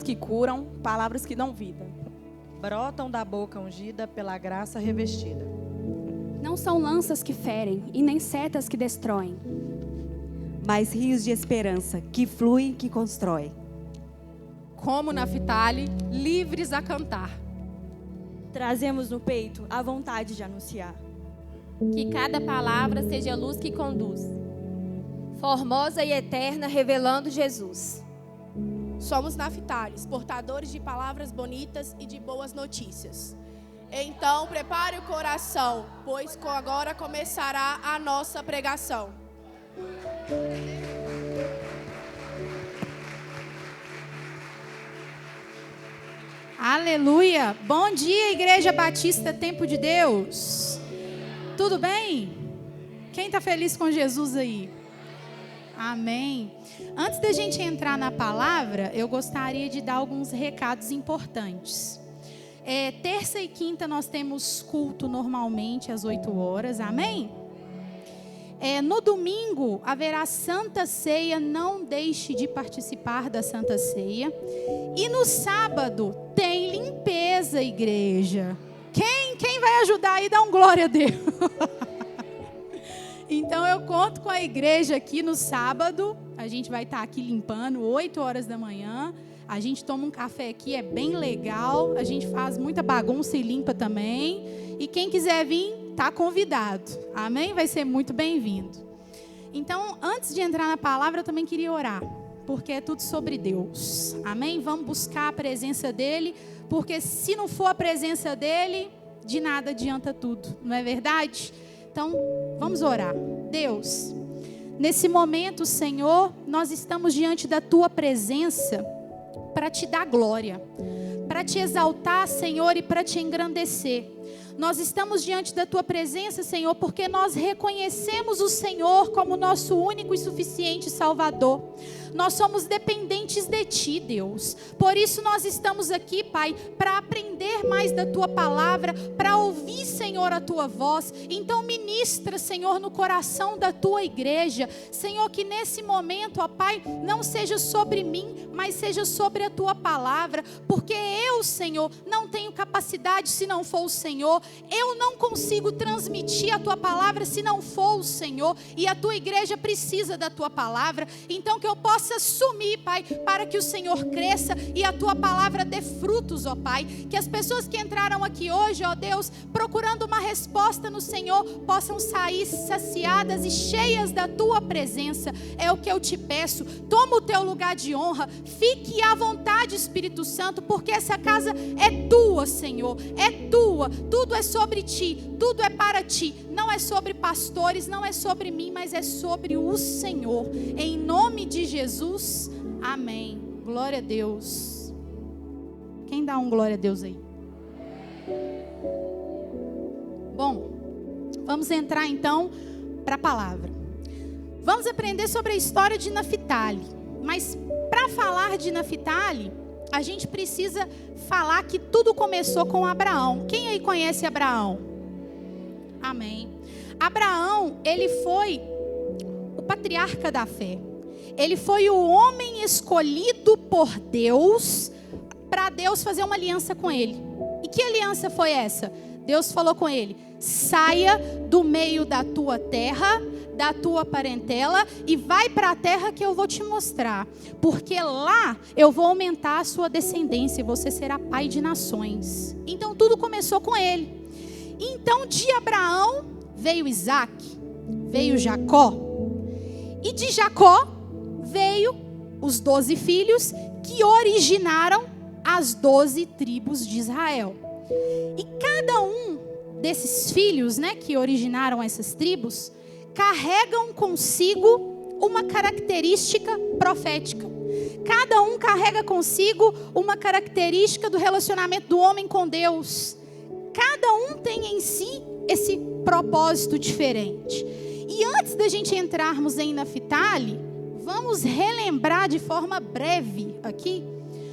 que curam, palavras que dão vida. Brotam da boca ungida pela graça revestida. Não são lanças que ferem e nem setas que destroem, mas rios de esperança que fluem, que constrói. Como Naftali, livres a cantar. Trazemos no peito a vontade de anunciar. Que cada palavra seja luz que conduz. Formosa e eterna, revelando Jesus. Somos Naftales, portadores de palavras bonitas e de boas notícias. Então, prepare o coração, pois agora começará a nossa pregação. Aleluia! Bom dia, Igreja Batista Tempo de Deus. Tudo bem? Quem está feliz com Jesus aí? Amém. Antes da gente entrar na palavra, eu gostaria de dar alguns recados importantes. Terça e quinta nós temos culto normalmente às 8 horas, amém? No domingo haverá Santa Ceia, não deixe de participar da Santa Ceia. E no sábado tem limpeza, igreja. Quem vai ajudar aí, dá um glória a Deus. Então eu conto com a igreja aqui no sábado. A gente vai estar aqui limpando 8 horas da manhã. A gente toma um café aqui, é bem legal. A gente faz muita bagunça e limpa também. E quem quiser vir, está convidado. Amém? Vai ser muito bem-vindo. Então, antes de entrar na palavra, eu também queria orar. Porque é tudo sobre Deus. Amém? Vamos buscar a presença dEle. Porque se não for a presença dEle, de nada adianta tudo. Não é verdade? Então, vamos orar. Deus, nesse momento, Senhor, nós estamos diante da Tua presença para Te dar glória, para Te exaltar, Senhor, e para Te engrandecer. Nós estamos diante da Tua presença, Senhor, porque nós reconhecemos o Senhor como nosso único e suficiente Salvador. Nós somos dependentes de Ti, Deus. Por isso nós estamos aqui, Pai, para aprender mais da Tua palavra, para ouvir, Senhor, a Tua voz. Então ministra, Senhor, no coração da Tua igreja. Senhor, que nesse momento, ó Pai, não seja sobre mim, mas seja sobre a Tua palavra. Porque eu, Senhor, não tenho capacidade se não for o Senhor. Eu não consigo transmitir a Tua palavra se não for o Senhor. E a Tua igreja precisa da Tua palavra. Então que eu possa sumir, Pai, para que o Senhor cresça e a Tua palavra dê frutos, ó Pai. Que as pessoas que entraram aqui hoje, ó Deus, procurando uma resposta no Senhor, possam sair saciadas e cheias da Tua presença. É o que eu te peço. Toma o Teu lugar de honra. Fique à vontade, Espírito Santo, porque essa casa é Tua, Senhor. É Tua. Tudo é sobre Ti. Tudo é para Ti. Não é sobre pastores, não é sobre mim, mas é sobre o Senhor. Em nome de Jesus, amém. Glória a Deus. Quem dá um glória a Deus aí? Bom, vamos entrar então para a palavra. Vamos aprender sobre a história de Naftali. Mas para falar de Naftali, a gente precisa falar que tudo começou com Abraão. Quem aí conhece Abraão? Amém. Abraão, ele foi o patriarca da fé. Ele foi o homem escolhido por Deus para Deus fazer uma aliança com ele. E que aliança foi essa? Deus falou com ele: saia do meio da tua terra, da tua parentela e vai para a terra que eu vou te mostrar. Porque lá eu vou aumentar a sua descendência e você será pai de nações. Então tudo começou com ele. Então de Abraão veio Isaac, veio Jacó. E de Jacó veio os 12 filhos que originaram as 12 tribos de Israel. E cada um desses filhos, que originaram essas tribos, carregam consigo uma característica profética. Cada um carrega consigo uma característica do relacionamento do homem com Deus. Cada um tem em si esse propósito diferente. E antes da gente entrarmos em Naftali, vamos relembrar de forma breve aqui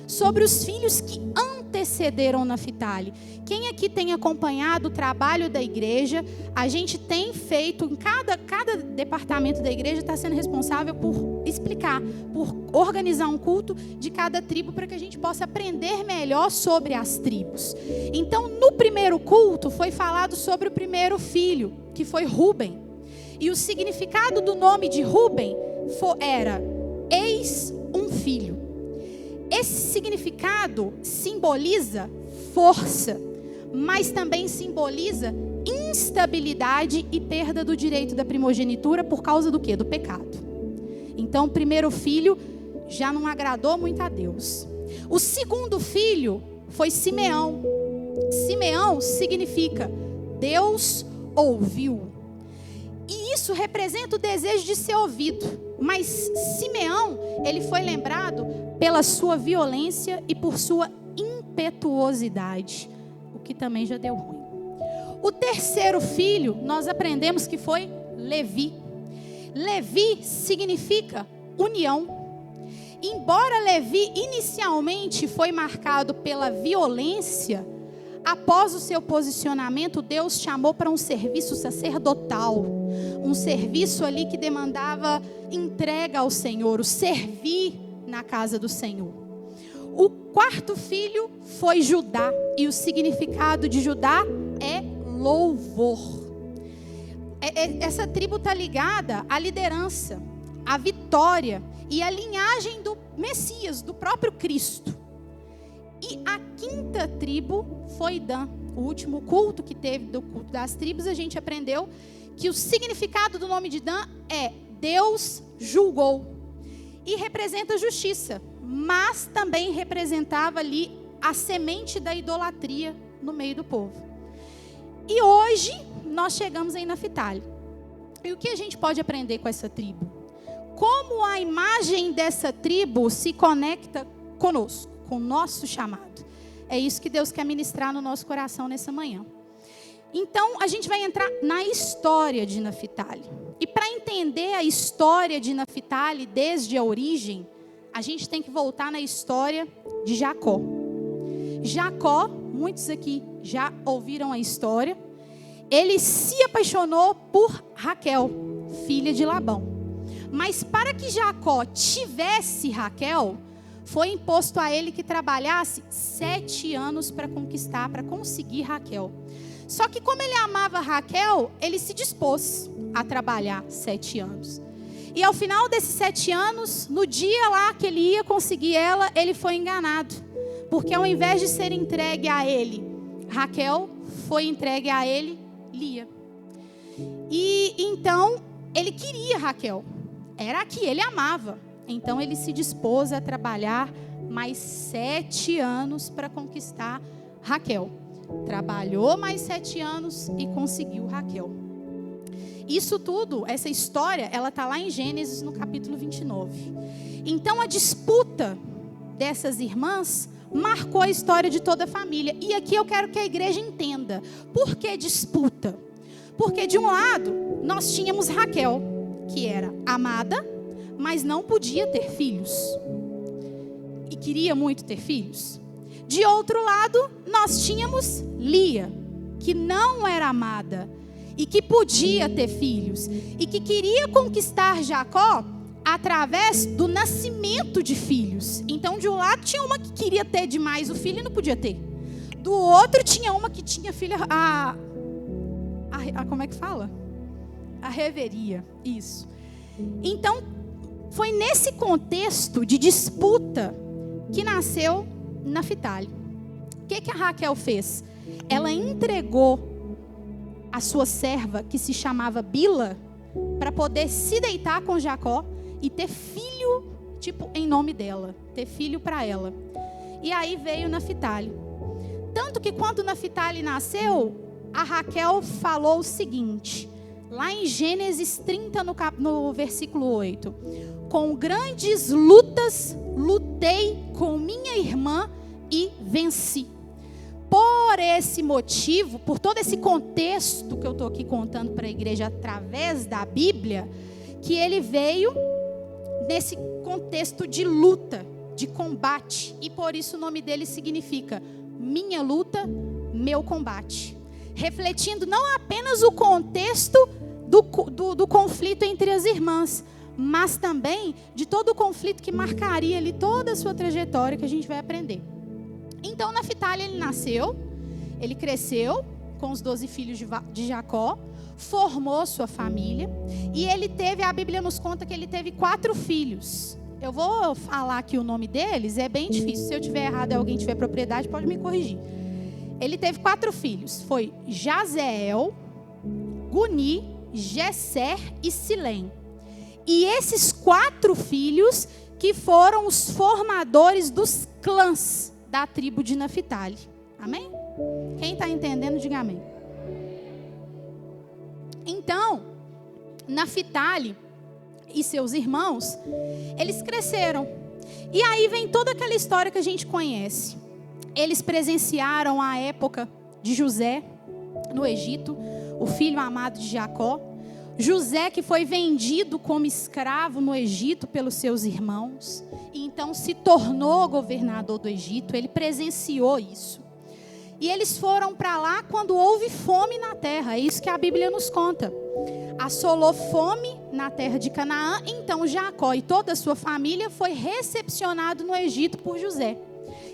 sobre os filhos que antecederam Naftali. Quem aqui tem acompanhado o trabalho da igreja, a gente tem feito, em cada departamento da igreja está sendo responsável por explicar, por organizar um culto de cada tribo para que a gente possa aprender melhor sobre as tribos. Então, no primeiro culto foi falado sobre o primeiro filho, que foi Rúben. E o significado do nome de Rúben era eis um filho. Esse significado simboliza força, mas também simboliza instabilidade e perda do direito da primogenitura por causa do quê? Do pecado. Então, o primeiro filho já não agradou muito a Deus. O segundo filho foi Simeão. Simeão significa Deus ouviu. E isso representa o desejo de ser ouvido. Mas Simeão, ele foi lembrado pela sua violência e por sua impetuosidade, o que também já deu ruim. O terceiro filho, nós aprendemos que foi Levi. Levi significa união. Embora Levi inicialmente foi marcado pela violência, após o seu posicionamento, Deus chamou para um serviço sacerdotal, um serviço ali que demandava entrega ao Senhor, o servir na casa do Senhor. O quarto filho foi Judá, e o significado de Judá é louvor. Essa tribo está ligada à liderança, à vitória e à linhagem do Messias, do próprio Cristo. E a quinta tribo foi Dan. O último culto que teve do culto das tribos, a gente aprendeu que o significado do nome de Dan é Deus julgou. E representa justiça, mas também representava ali a semente da idolatria no meio do povo. E hoje nós chegamos em Naftali. E o que a gente pode aprender com essa tribo? Como a imagem dessa tribo se conecta conosco, com o nosso chamado. É isso que Deus quer ministrar no nosso coração nessa manhã. Então, a gente vai entrar na história de Naftali. E para entender a história de Naftali desde a origem, a gente tem que voltar na história de Jacó. Jacó, muitos aqui já ouviram a história, ele se apaixonou por Raquel, filha de Labão. Mas para que Jacó tivesse Raquel, foi imposto a ele que trabalhasse 7 anos para conquistar, para conseguir Raquel. Só que como ele amava Raquel, ele se dispôs a trabalhar 7 anos. E ao final desses 7 anos, no dia lá que ele ia conseguir ela, ele foi enganado. Porque ao invés de ser entregue a ele Raquel, foi entregue a ele Lia. E então, ele queria Raquel. Era a que ele amava. Então, ele se dispôs a trabalhar mais 7 anos para conquistar Raquel. Trabalhou mais 7 anos e conseguiu Raquel. Isso tudo, essa história, ela está lá em Gênesis, no capítulo 29. Então, a disputa dessas irmãs marcou a história de toda a família. E aqui eu quero que a igreja entenda. Por que disputa? Porque, de um lado, nós tínhamos Raquel, que era amada, mas não podia ter filhos. E queria muito ter filhos. De outro lado, nós tínhamos Lia, que não era amada e que podia ter filhos. E que queria conquistar Jacó através do nascimento de filhos. Então, de um lado, tinha uma que queria ter demais o filho e não podia ter. Do outro, tinha uma que tinha filha... como é que fala? A reveria. Isso. Então, foi nesse contexto de disputa que nasceu Naftali. O que a Raquel fez? Ela entregou a sua serva, que se chamava Bila, para poder se deitar com Jacó e ter filho, tipo, em nome dela. Ter filho para ela. E aí veio Naftali. Tanto que quando Naftali nasceu, a Raquel falou o seguinte, lá em Gênesis 30, no versículo 8. Com grandes lutas, lutei com minha irmã e venci. Por esse motivo, por todo esse contexto que eu estou aqui contando para a igreja através da Bíblia, que ele veio nesse contexto de luta, de combate. E por isso o nome dele significa minha luta, meu combate. Refletindo não apenas o contexto do conflito entre as irmãs, mas também de todo o conflito que marcaria ali toda a sua trajetória, que a gente vai aprender. Então, Naftali, ele nasceu, ele cresceu com os 12 filhos de Jacó, formou sua família, e ele teve, a Bíblia nos conta que ele teve 4 filhos. Eu vou falar aqui o nome deles, é bem difícil. Se eu tiver errado e alguém tiver propriedade, pode me corrigir. Ele teve 4 filhos, foi Jazeel, Guni, Gesser e Silém. E esses 4 filhos que foram os formadores dos clãs da tribo de Naftali. Amém? Quem está entendendo, diga amém. Então, Naftali e seus irmãos, eles cresceram. E aí vem toda aquela história que a gente conhece. Eles presenciaram a época de José no Egito, o filho amado de Jacó. José, que foi vendido como escravo no Egito pelos seus irmãos, e então se tornou governador do Egito. Ele presenciou isso. E eles foram para lá quando houve fome na terra. É isso que a Bíblia nos conta. Assolou fome na terra de Canaã. Então Jacó e toda a sua família foi recepcionado no Egito por José.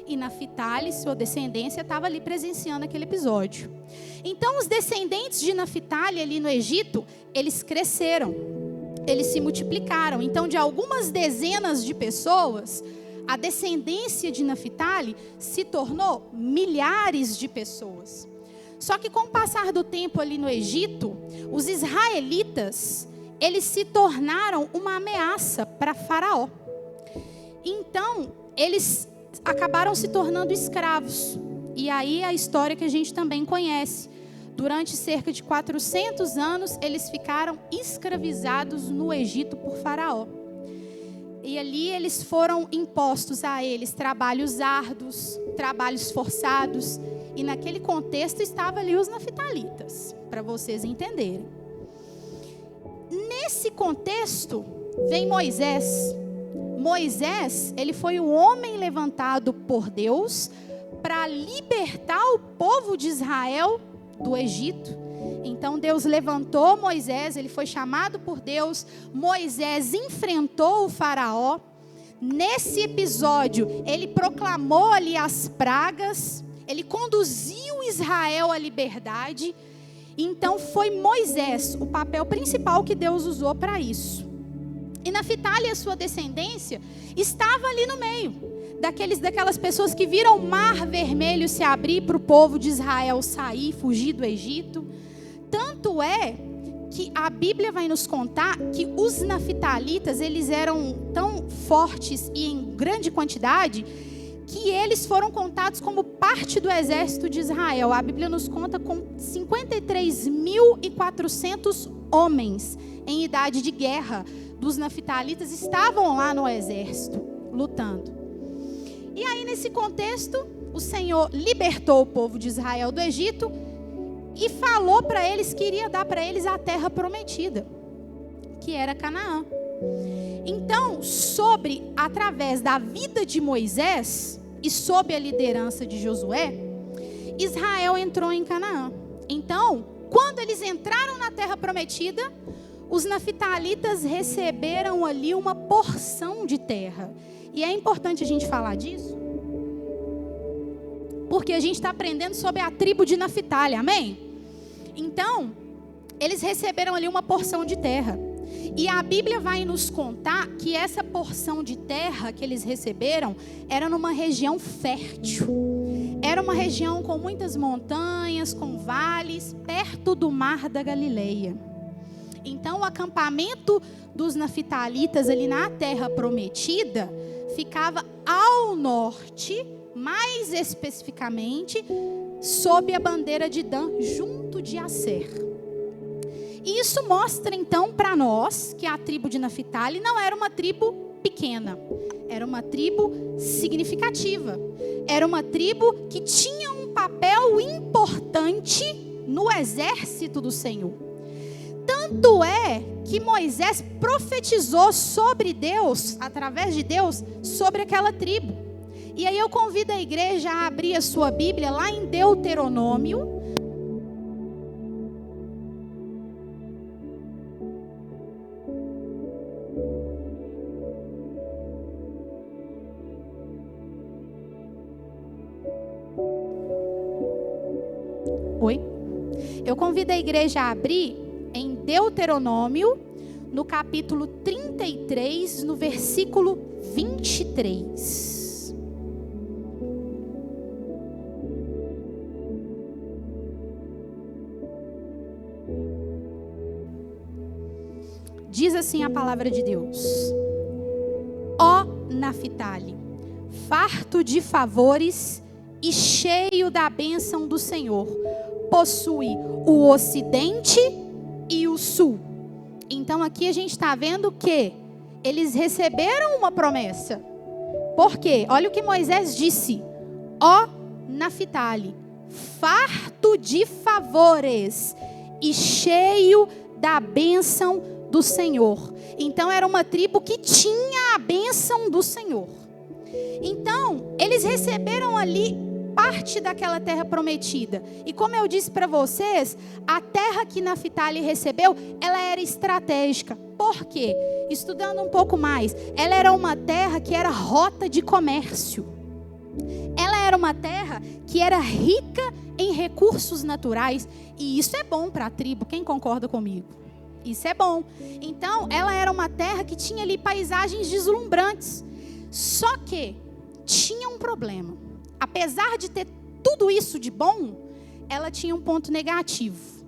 E Naftali, sua descendência, estava ali presenciando aquele episódio. Então os descendentes de Naftali ali no Egito, eles cresceram. Eles se multiplicaram. Então de algumas dezenas de pessoas, a descendência de Naftali se tornou milhares de pessoas. Só que com o passar do tempo ali no Egito, os israelitas, eles se tornaram uma ameaça para Faraó. Então, eles acabaram se tornando escravos. E aí a história que a gente também conhece. Durante cerca de 400 anos, eles ficaram escravizados no Egito por Faraó. E ali eles foram impostos a eles trabalhos árduos, trabalhos forçados. E naquele contexto estavam ali os naftalitas, para vocês entenderem. Nesse contexto vem Moisés. Moisés, ele foi o homem levantado por Deus para libertar o povo de Israel do Egito. Então Deus levantou Moisés, ele foi chamado por Deus. Moisés enfrentou o Faraó. Nesse episódio, ele proclamou ali as pragas, ele conduziu Israel à liberdade. Então foi Moisés o papel principal que Deus usou para isso. E Naftali e a sua descendência estava ali no meio daquelas pessoas que viram o mar vermelho se abrir para o povo de Israel sair, fugir do Egito. Tanto é que a Bíblia vai nos contar que os naftalitas, eles eram tão fortes e em grande quantidade que eles foram contados como parte do exército de Israel. A Bíblia nos conta com 53.400 homens em idade de guerra dos naftalitas estavam lá no exército, lutando. E aí, nesse contexto, o Senhor libertou o povo de Israel do Egito e falou para eles que iria dar para eles a terra prometida, que era Canaã. Então, através da vida de Moisés e sob a liderança de Josué, Israel entrou em Canaã. Então, quando eles entraram na terra prometida, os naftalitas receberam ali uma porção de terra. E é importante a gente falar disso, porque a gente está aprendendo sobre a tribo de Naftali, amém? Então, eles receberam ali uma porção de terra. E a Bíblia vai nos contar que essa porção de terra que eles receberam era numa região fértil. Era uma região com muitas montanhas, com vales, perto do mar da Galileia. Então, o acampamento dos naftalitas ali na terra prometida ficava ao norte, mais especificamente, sob a bandeira de Dan, junto de Aser. E isso mostra então para nós que a tribo de Naftali não era uma tribo pequena, era uma tribo significativa, era uma tribo que tinha um papel importante no exército do Senhor. Tanto é que Moisés profetizou sobre Deus, através de Deus, sobre aquela tribo. E aí eu convido a igreja a abrir a sua Bíblia lá em Deuteronômio. Oi? Eu convido a igreja a abrir em Deuteronômio, no capítulo 33, no versículo 23. Diz assim a palavra de Deus: Ó Naftali, farto de favores e cheio da bênção do Senhor, possui o ocidente e o sul. Então aqui a gente está vendo que eles receberam uma promessa. Por quê? Olha o que Moisés disse: ó Naftali, farto de favores e cheio da bênção do Senhor. Então era uma tribo que tinha a bênção do Senhor. Então eles receberam ali parte daquela terra prometida. E como eu disse para vocês, a terra que Naftali recebeu, ela era estratégica. Por quê? Estudando um pouco mais, ela era uma terra que era rota de comércio. Ela era uma terra que era rica em recursos naturais. E isso é bom para a tribo. Quem concorda comigo? Isso é bom. Então, ela era uma terra que tinha ali paisagens deslumbrantes. Só que tinha um problema. Apesar de ter tudo isso de bom, ela tinha um ponto negativo.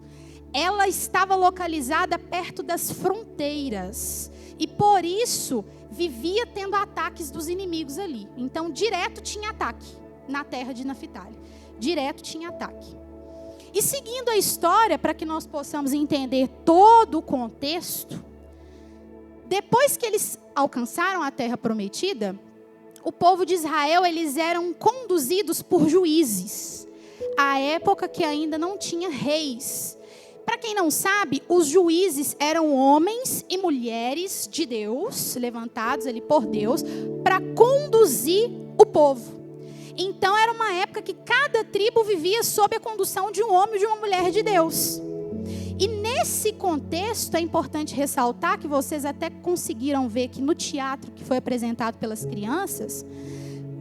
Ela estava localizada perto das fronteiras. E por isso, vivia tendo ataques dos inimigos ali. Então, direto tinha ataque na terra de Naftali. Direto tinha ataque. E seguindo a história, para que nós possamos entender todo o contexto, depois que eles alcançaram a terra prometida, o povo de Israel, eles eram conduzidos por juízes. À época que ainda não tinha reis. Para quem não sabe, os juízes eram homens e mulheres de Deus, levantados ali por Deus, para conduzir o povo. Então era uma época que cada tribo vivia sob a condução de um homem e de uma mulher de Deus. E nesse contexto é importante ressaltar que vocês até conseguiram ver que no teatro que foi apresentado pelas crianças,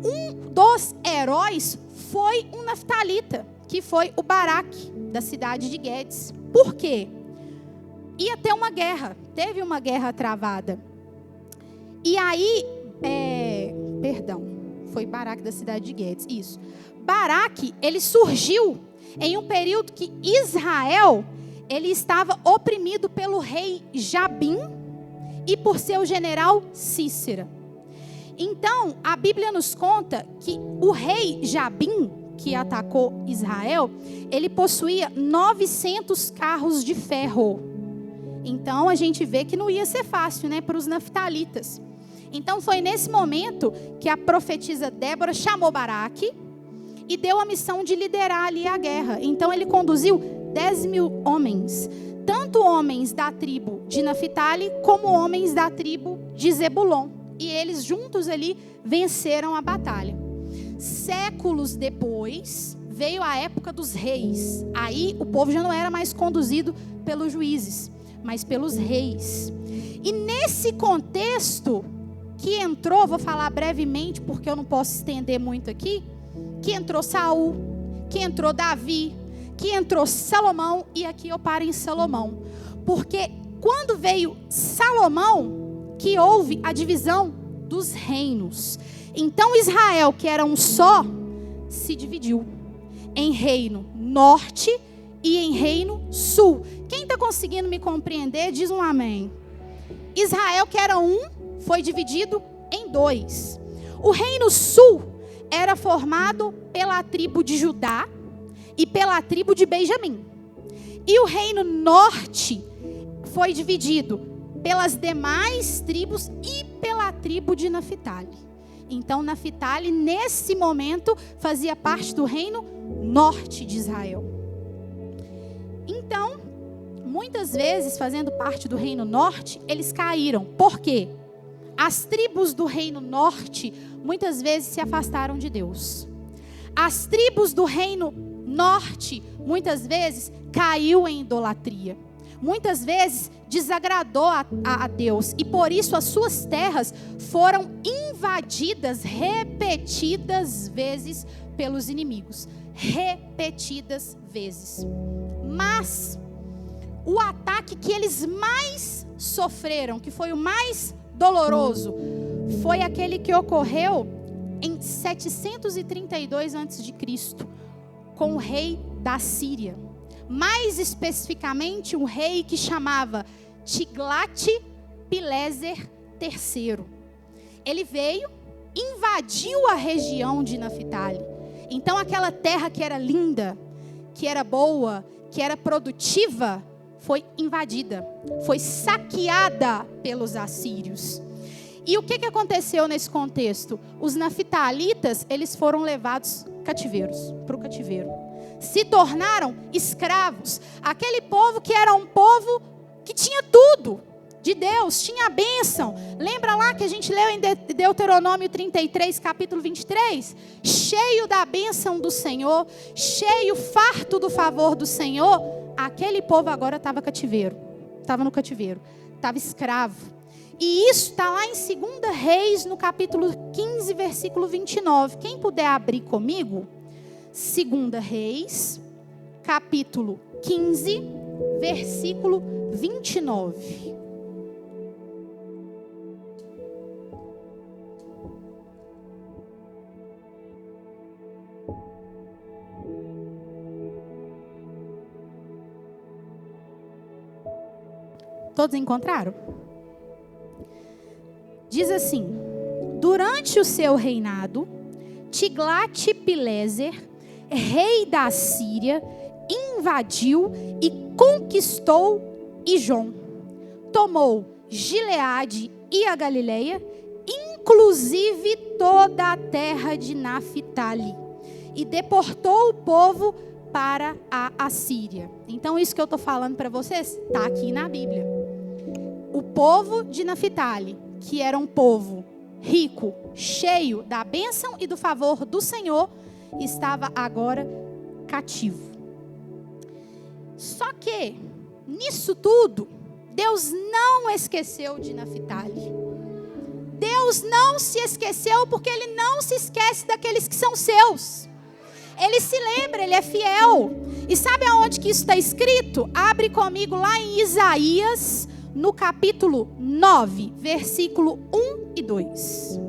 um dos heróis foi um naftalita, que foi o Baraque, da cidade de Guedes. Por quê? Ia ter uma guerra, teve uma guerra travada. E aí, foi Baraque da cidade de Guedes, isso. Baraque, ele surgiu em um período que Israel, ele estava oprimido pelo rei Jabim e por seu general Cícera. Então, a Bíblia nos conta que o rei Jabim, que atacou Israel, ele possuía 900 carros de ferro. Então, a gente vê que não ia ser fácil, né, para os naftalitas. Então, foi nesse momento que a profetisa Débora chamou Baraque e deu a missão de liderar ali a guerra. Então, ele conduziu 10.000 homens, tanto homens da tribo de Naftali, como homens da tribo de Zebulon. E eles juntos ali venceram a batalha. Séculos depois, veio a época dos reis. Aí o povo já não era mais conduzido pelos juízes, mas pelos reis. E nesse contexto que entrou, vou falar brevemente porque eu não posso estender muito aqui, que entrou Saul, que entrou Davi, que entrou Salomão, e aqui eu paro em Salomão. Porque quando veio Salomão, que houve a divisão dos reinos. Então Israel, que era um só, se dividiu em reino norte e em reino sul. Quem está conseguindo me compreender, diz um amém. Israel, que era um, foi dividido em dois. O reino sul era formado pela tribo de Judá e pela tribo de Benjamim. E o reino norte foi dividido pelas demais tribos e pela tribo de Naftali. Então, Naftali, nesse momento, fazia parte do reino norte de Israel. Então, muitas vezes, fazendo parte do reino norte, eles caíram. Por quê? As tribos do reino norte, muitas vezes, se afastaram de Deus. As tribos do reino norte, muitas vezes, caiu em idolatria. muitas vezes desagradou a Deus. E por isso as suas terras foram invadidas repetidas vezes pelos inimigos. Repetidas vezes. Mas o ataque que eles mais sofreram, que foi o mais doloroso, foi aquele que ocorreu em 732 a.C., com o rei da Síria. Mais especificamente, um rei que chamava Tiglat-Pileser III. Ele veio, invadiu a região de Naftali. Então aquela terra que era linda, que era boa, que era produtiva, foi invadida, foi saqueada pelos assírios. E o que aconteceu nesse contexto? Os naftalitas, eles foram levados para o cativeiro. Se tornaram escravos. Aquele povo que era um povo que tinha tudo de Deus, tinha a bênção. Lembra lá que a gente leu em Deuteronômio 33, capítulo 23? Cheio da bênção do Senhor, cheio, farto do favor do Senhor. Aquele povo agora estava no cativeiro, estava escravo. E isso está lá em 2 Reis, no capítulo 15, versículo 29. Quem puder abrir comigo, 2 Reis, capítulo 15, versículo 29. Todos encontraram? Diz assim: durante o seu reinado, Tiglat-Pileser, rei da Síria, invadiu e conquistou Ijon. Tomou Gileade e a Galileia, inclusive toda a terra de Naftali, e deportou o povo para a Assíria. Então isso que eu estou falando para vocês está aqui na Bíblia. O povo de Naftali, que era um povo rico, cheio da bênção e do favor do Senhor, estava agora cativo. Só que, nisso tudo, Deus não esqueceu de Naftali. Deus não se esqueceu, porque Ele não se esquece daqueles que são seus. Ele se lembra, Ele é fiel. E sabe aonde que isso está escrito? Abre comigo lá em Isaías, no capítulo 9, versículo 1 e 2.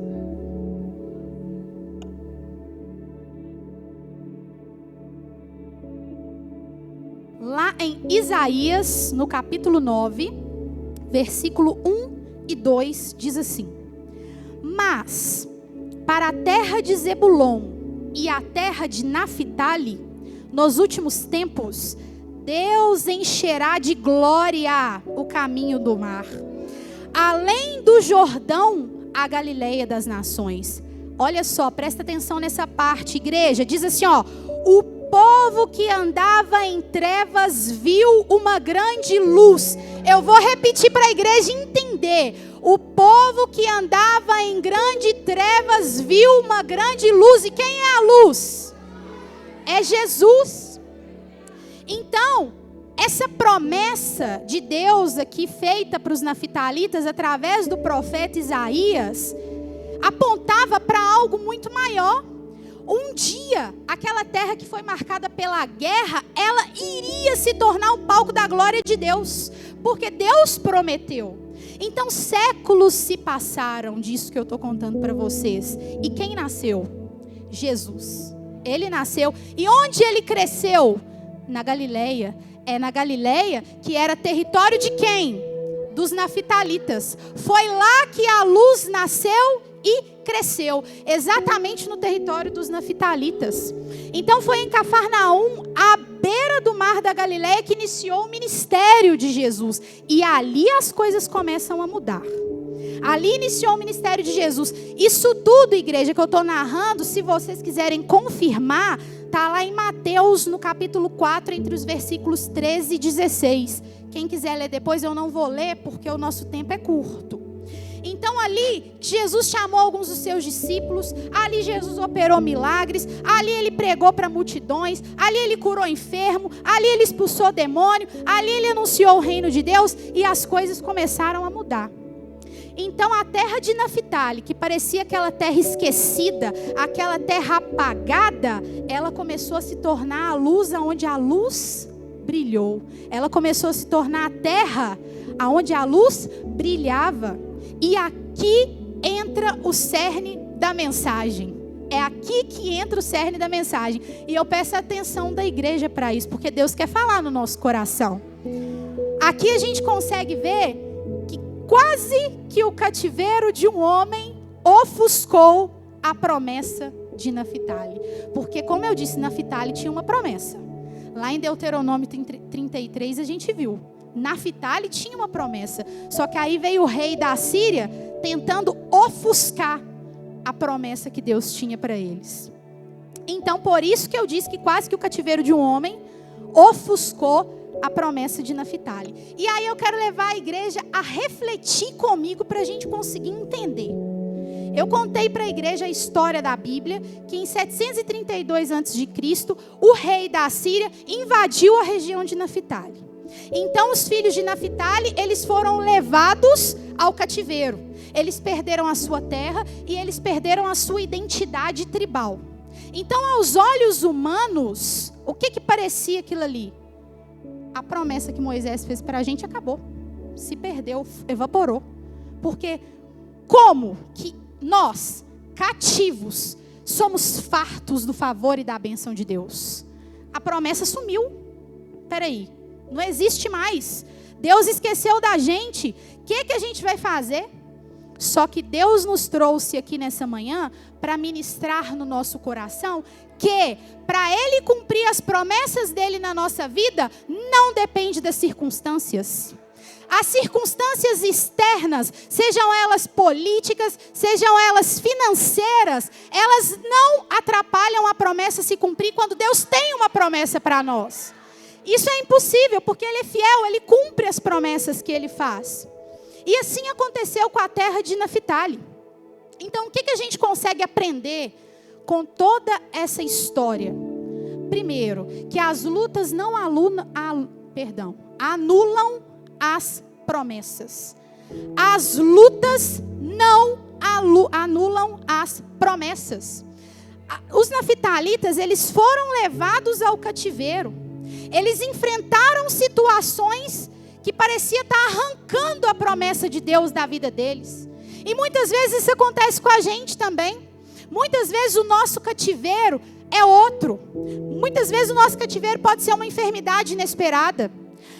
Lá em Isaías, no capítulo 9, versículo 1 e 2, diz assim: mas para a terra de Zebulon e a terra de Naftali, nos últimos tempos, Deus encherá de glória o caminho do mar, além do Jordão, a Galileia das nações. Olha só, presta atenção nessa parte, igreja. Diz assim, ó: o povo que andava em trevas viu uma grande luz. Eu vou repetir para a igreja entender. O povo que andava em grande trevas viu uma grande luz. E quem é a luz? É Jesus. Então, essa promessa de Deus aqui feita para os naftalitas através do profeta Isaías apontava para algo muito maior. Um dia, aquela terra que foi marcada pela guerra, ela iria se tornar o palco da glória de Deus, porque Deus prometeu. Então séculos se passaram disso que eu estou contando para vocês. E quem nasceu? Jesus. Ele nasceu. E onde ele cresceu? Na Galileia. É na Galileia que era território de quem? Dos naftalitas. Foi lá que a luz nasceu e cresceu, exatamente no território dos naftalitas. Então foi em Cafarnaum, à beira do mar da Galileia, que iniciou o ministério de Jesus. E ali as coisas começam a mudar. Ali iniciou o ministério de Jesus. Isso tudo, igreja, que eu estou narrando, se vocês quiserem confirmar, está lá em Mateus, no capítulo 4, entre os versículos 13 e 16. Quem quiser ler depois, eu não vou ler, porque o nosso tempo é curto. Então ali Jesus chamou alguns dos seus discípulos, ali Jesus operou milagres, ali ele pregou para multidões, ali ele curou enfermo, ali ele expulsou demônio, ali ele anunciou o reino de Deus e as coisas começaram a mudar. Então a terra de Naftali, que parecia aquela terra esquecida, aquela terra apagada, ela começou a se tornar a luz aonde a luz brilhou. Ela começou a se tornar a terra aonde a luz brilhava. E aqui entra o cerne da mensagem. É aqui que entra o cerne da mensagem. E eu peço a atenção da igreja para isso, porque Deus quer falar no nosso coração. Aqui a gente consegue ver que quase que o cativeiro de um homem ofuscou a promessa de Naftali. Porque, como eu disse, Naftali tinha uma promessa. Lá em Deuteronômio 33 a gente viu. Naftali tinha uma promessa. Só que aí veio o rei da Assíria tentando ofuscar a promessa que Deus tinha para eles. Então, por isso que eu disse que quase que o cativeiro de um homem ofuscou a promessa de Naftali. E aí eu quero levar a igreja a refletir comigo para a gente conseguir entender. Eu contei para a igreja a história da Bíblia, que em 732 a.C., o rei da Assíria invadiu a região de Naftali. Então os filhos de Naftali, eles foram levados ao cativeiro. Eles perderam a sua terra e eles perderam a sua identidade tribal. Então, aos olhos humanos, o que parecia aquilo ali? A promessa que Moisés fez para a gente acabou. Se perdeu, evaporou. Porque como que nós, cativos, somos fartos do favor e da bênção de Deus? A promessa sumiu. Peraí, não existe mais. Deus esqueceu da gente. O que a gente vai fazer? Só que Deus nos trouxe aqui nessa manhã para ministrar no nosso coração que para Ele cumprir as promessas dEle na nossa vida, não depende das circunstâncias. As circunstâncias externas, sejam elas políticas, sejam elas financeiras, elas não atrapalham a promessa se cumprir quando Deus tem uma promessa para nós. Isso é impossível, porque Ele é fiel, Ele cumpre as promessas que Ele faz. E assim aconteceu com a terra de Naftali. Então, o que a gente consegue aprender com toda essa história? Primeiro, que as lutas não anulam as promessas. As lutas não anulam as promessas. Os naftalitas, eles foram levados ao cativeiro. Eles enfrentaram situações que parecia estar arrancando a promessa de Deus da vida deles. E muitas vezes isso acontece com a gente também. Muitas vezes o nosso cativeiro é outro. Muitas vezes o nosso cativeiro pode ser uma enfermidade inesperada.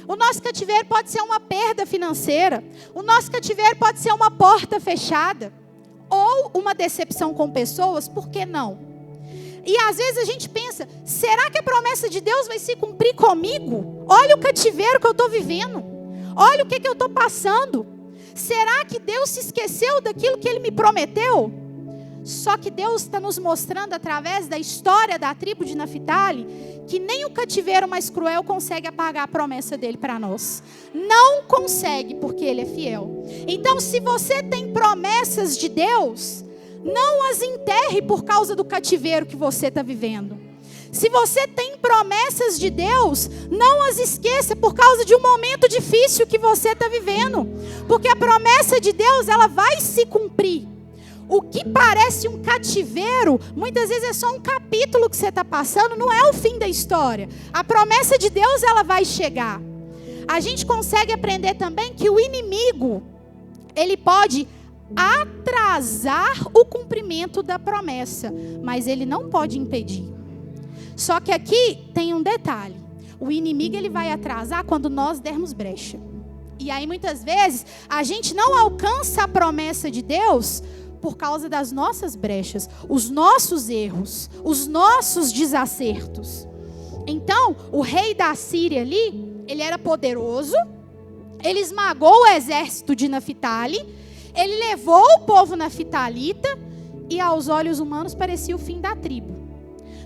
O nosso cativeiro pode ser uma perda financeira. O nosso cativeiro pode ser uma porta fechada. Ou uma decepção com pessoas, por que não? E às vezes a gente pensa, será que a promessa de Deus vai se cumprir comigo? Olha o cativeiro que eu estou vivendo. Olha o que eu estou passando. Será que Deus se esqueceu daquilo que Ele me prometeu? Só que Deus está nos mostrando através da história da tribo de Naftali que nem o cativeiro mais cruel consegue apagar a promessa dele para nós. Não consegue, porque Ele é fiel. Então, se você tem promessas de Deus, não as enterre por causa do cativeiro que você está vivendo. Se você tem promessas de Deus, não as esqueça por causa de um momento difícil que você está vivendo. Porque a promessa de Deus, ela vai se cumprir. O que parece um cativeiro, muitas vezes é só um capítulo que você está passando, não é o fim da história. A promessa de Deus, ela vai chegar. A gente consegue aprender também que o inimigo, ele pode atrasar o cumprimento da promessa, mas ele não pode impedir. Só que aqui tem um detalhe. O inimigo, ele vai atrasar quando nós dermos brecha. E aí muitas vezes a gente não alcança a promessa de Deus por causa das nossas brechas, os nossos erros, os nossos desacertos. Então, o rei da Síria ali, ele era poderoso, ele esmagou o exército de Naftali, ele levou o povo naftalita e aos olhos humanos parecia o fim da tribo.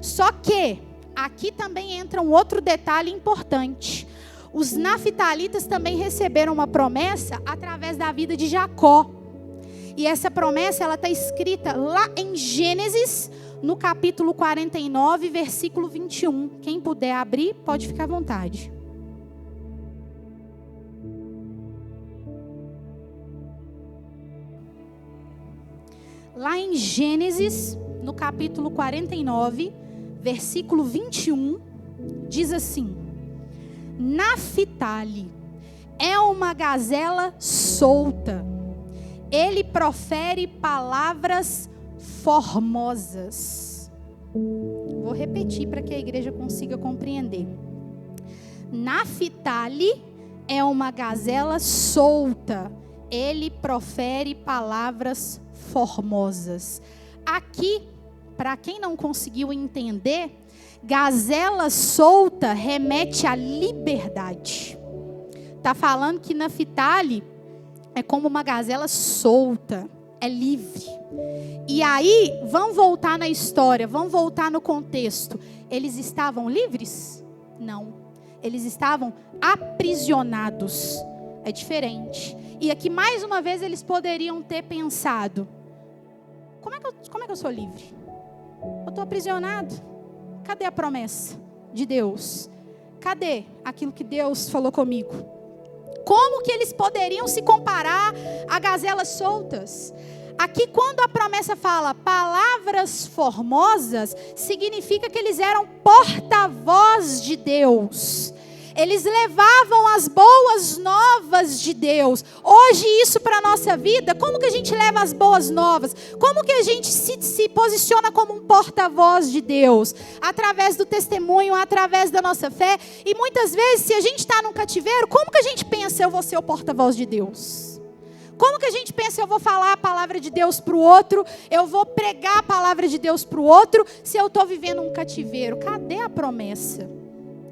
Só que aqui também entra um outro detalhe importante. Os naftalitas também receberam uma promessa através da vida de Jacó. E essa promessa, ela está escrita lá em Gênesis, no capítulo 49, versículo 21. Quem puder abrir, pode ficar à vontade. Lá em Gênesis, no capítulo 49, versículo 21, diz assim: Naftali é uma gazela solta. Ele profere palavras formosas. Vou repetir para que a igreja consiga compreender. Naftali é uma gazela solta. Ele profere palavras formosas. Aqui, para quem não conseguiu entender, gazela solta remete à liberdade. Está falando que Naftali é como uma gazela solta, é livre. E aí, vamos voltar na história, vamos voltar no contexto. Eles estavam livres? Não. Eles estavam aprisionados. É diferente. E aqui, mais uma vez, eles poderiam ter pensado: como é que eu sou livre? Eu estou aprisionado. Cadê a promessa de Deus? Cadê aquilo que Deus falou comigo? Como que eles poderiam se comparar a gazelas soltas? Aqui, quando a promessa fala palavras formosas, significa que eles eram porta-voz de Deus. Eles levavam as boas novas de Deus. Hoje, isso para a nossa vida, como que a gente leva as boas novas? Como que a gente se posiciona como um porta-voz de Deus? Através do testemunho, através da nossa fé. E muitas vezes, se a gente está num cativeiro, como que a gente pensa: eu vou ser o porta-voz de Deus? Como que a gente pensa: eu vou falar a palavra de Deus para o outro, eu vou pregar a palavra de Deus para o outro, se eu estou vivendo um cativeiro? Cadê a promessa?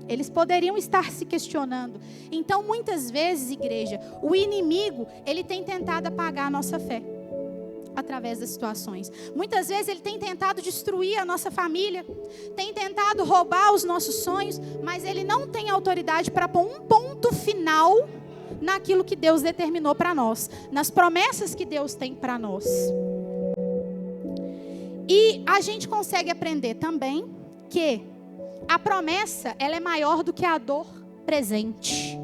Eles poderiam estar se questionando. Então, muitas vezes, igreja, o inimigo, ele tem tentado apagar a nossa fé através das situações. Muitas vezes ele tem tentado destruir a nossa família, tem tentado roubar os nossos sonhos, mas ele não tem autoridade para pôr um ponto final naquilo que Deus determinou para nós, nas promessas que Deus tem para nós. E a gente consegue aprender também que a promessa, ela é maior do que a dor presente.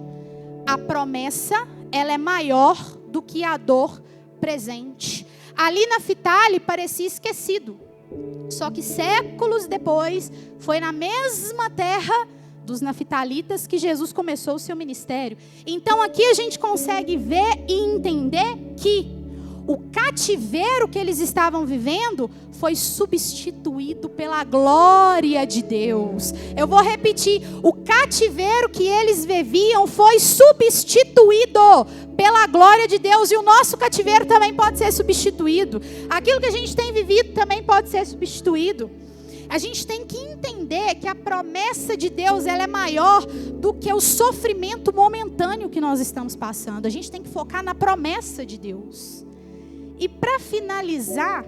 A promessa, ela é maior do que a dor presente. Ali Naftali parecia esquecido. Só que séculos depois, foi na mesma terra dos naftalitas que Jesus começou o seu ministério. Então aqui a gente consegue ver e entender que o cativeiro que eles estavam vivendo foi substituído pela glória de Deus. Eu vou repetir: o cativeiro que eles viviam foi substituído pela glória de Deus. E o nosso cativeiro também pode ser substituído. Aquilo que a gente tem vivido também pode ser substituído. A gente tem que entender que a promessa de Deus, ela é maior do que o sofrimento momentâneo que nós estamos passando. A gente tem que focar na promessa de Deus. E para finalizar,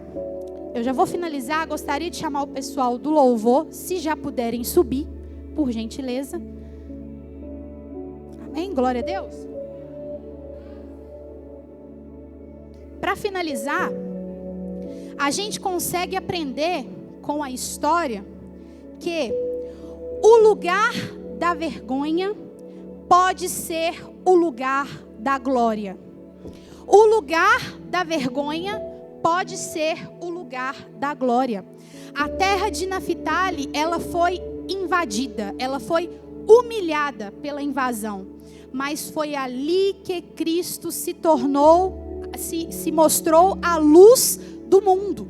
eu já vou finalizar, gostaria de chamar o pessoal do louvor, se já puderem subir, por gentileza. Amém? Glória a Deus. Para finalizar, a gente consegue aprender com a história que o lugar da vergonha pode ser o lugar da glória. O lugar da vergonha pode ser o lugar da glória. A terra de Naftali, ela foi invadida, ela foi humilhada pela invasão. Mas foi ali que Cristo se mostrou a luz do mundo.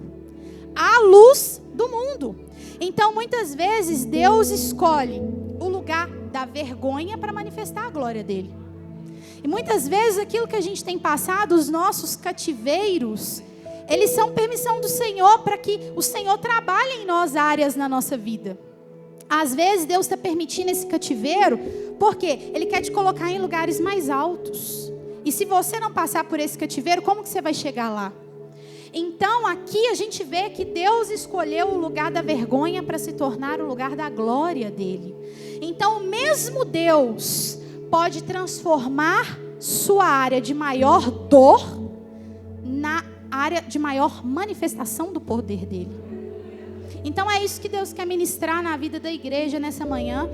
A luz do mundo. Então, muitas vezes, Deus escolhe o lugar da vergonha para manifestar a glória dele. E muitas vezes aquilo que a gente tem passado, os nossos cativeiros, eles são permissão do Senhor para que o Senhor trabalhe em nós áreas na nossa vida. Às vezes Deus está permitindo esse cativeiro porque Ele quer te colocar em lugares mais altos. E se você não passar por esse cativeiro, como que você vai chegar lá? Então aqui a gente vê que Deus escolheu o lugar da vergonha para se tornar o lugar da glória dele. Então o mesmo Deus pode transformar sua área de maior dor na área de maior manifestação do poder dele. Então é isso que Deus quer ministrar na vida da igreja nessa manhã.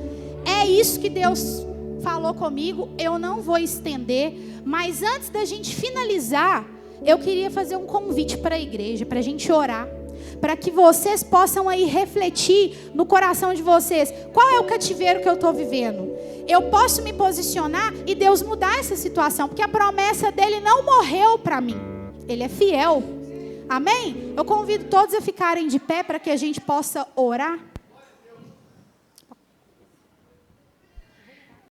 É isso que Deus falou comigo. Eu não vou estender, mas antes da gente finalizar, eu queria fazer um convite para a igreja, para a gente orar, para que vocês possam aí refletir no coração de vocês. Qual é o cativeiro que eu estou vivendo? Eu posso me posicionar e Deus mudar essa situação, porque a promessa dele não morreu para mim. Ele é fiel. Amém? Eu convido todos a ficarem de pé para que a gente possa orar.